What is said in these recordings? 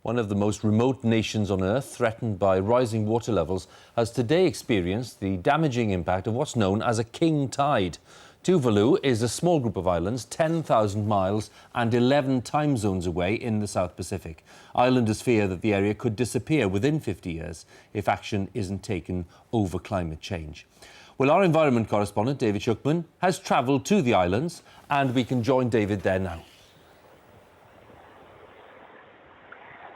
One of the most remote nations on Earth, threatened by rising water levels, has today experienced the damaging impact of what's known as a king tide. Tuvalu is a small group of islands 10,000 miles and 11 time zones away in the South Pacific. Islanders fear that the area could disappear within 50 years if action isn't taken over climate change. Well, our environment correspondent, David Shookman, has travelled to the islands, and we can join David there now.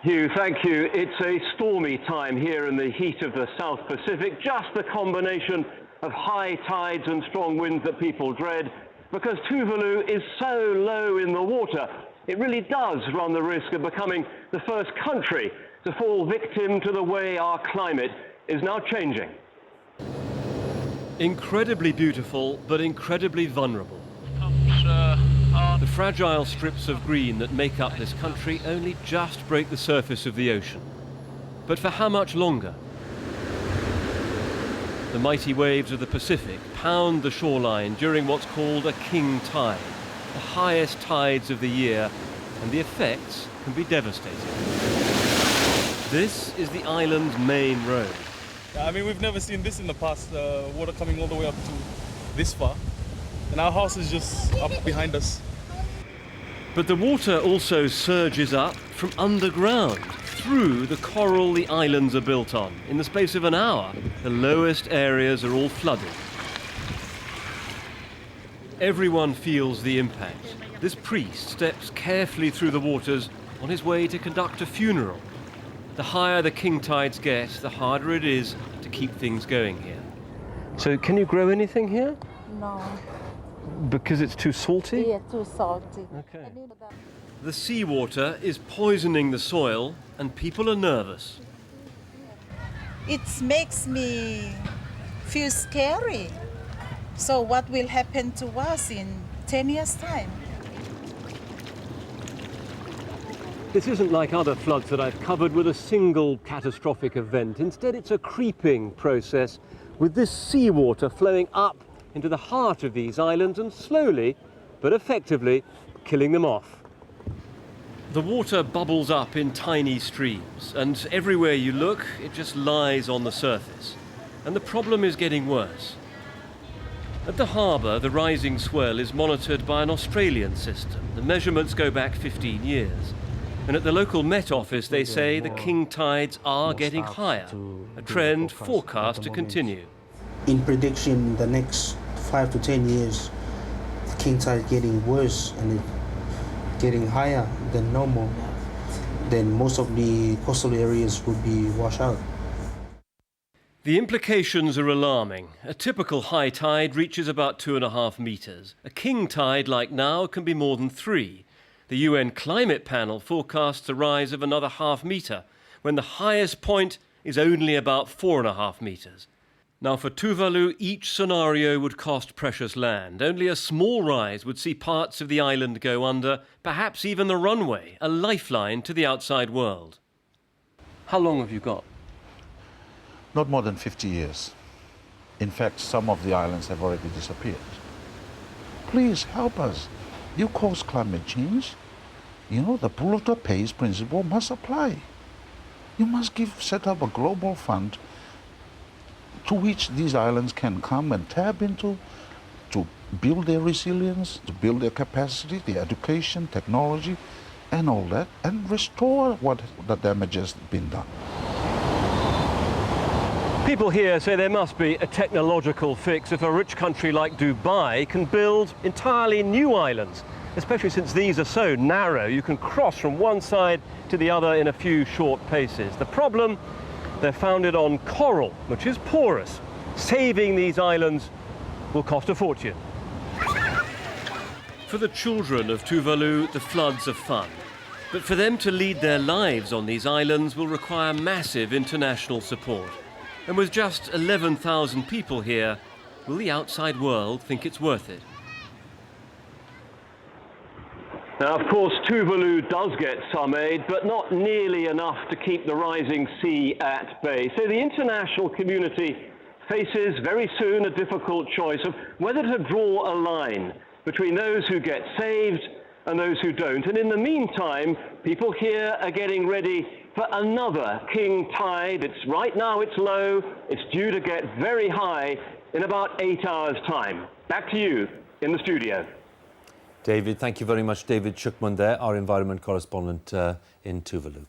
Hugh, thank you. It's a stormy time here in the heat of the South Pacific, just the combination of high tides and strong winds that people dread. Because Tuvalu is so low in the water, it really does run the risk of becoming the first country to fall victim to the way our climate is now changing. Incredibly beautiful, but incredibly vulnerable. The fragile strips of green that make up this country only just break the surface of the ocean. But for how much longer? The mighty waves of the Pacific pound the shoreline during what's called a king tide, the highest tides of the year, and the effects can be devastating. This is the island's main road. I mean, we've never seen this in the past, water coming all the way up to this far. And our house is just up behind us. But the water also surges up from underground, through the coral the islands are built on. In the space of an hour, the lowest areas are all flooded. Everyone feels the impact. This priest steps carefully through the waters on his way to conduct a funeral. The higher the king tides get, the harder it is to keep things going here. So can you grow anything here? No. Because it's too salty? Yeah, too salty. Okay. The seawater is poisoning the soil and people are nervous. It makes me feel scary. So what will happen to us in 10 years' time? This isn't like other floods that I've covered with a single catastrophic event. Instead, it's a creeping process with this seawater flowing up into the heart of these islands and slowly, but effectively, killing them off. The water bubbles up in tiny streams, and everywhere you look, it just lies on the surface. And the problem is getting worse. At the harbour, the rising swell is monitored by an Australian system. The measurements go back 15 years. And at the local Met Office, they say the king tides are getting higher, a trend forecast to continue. In prediction, the next 5 to 10 years, the king tide is getting worse and getting higher than normal. Then most of the coastal areas would be washed out. The implications are alarming. A typical high tide reaches about 2.5 meters. A king tide like now can be more than 3. The UN Climate Panel forecasts a rise of another 0.5 metre, when the highest point is only about 4.5 metres. Now, for Tuvalu, each scenario would cost precious land. Only a small rise would see parts of the island go under, perhaps even the runway, a lifeline to the outside world. How long have you got? Not more than 50 years. In fact, some of the islands have already disappeared. Please help us. You cause climate change. You know, the polluter pays principle must apply. You must set up a global fund to which these islands can come and tap into to build their resilience, to build their capacity, their education, technology, and all that, and restore what the damage has been done. People here say there must be a technological fix if a rich country like Dubai can build entirely new islands, especially since these are so narrow you can cross from one side to the other in a few short paces. The problem? They're founded on coral, which is porous. Saving these islands will cost a fortune. For the children of Tuvalu, the floods are fun. But for them to lead their lives on these islands will require massive international support. And with just 11,000 people here, will the outside world think it's worth it? Now, of course, Tuvalu does get some aid, but not nearly enough to keep the rising sea at bay. So the international community faces very soon a difficult choice of whether to draw a line between those who get saved and those who don't. And in the meantime, People here are getting ready for another king tide. Right now it's low. It's due to get very high in about 8 hours' time. Back to you in the studio. David, thank you very much. David Shukman there, our environment correspondent in Tuvalu.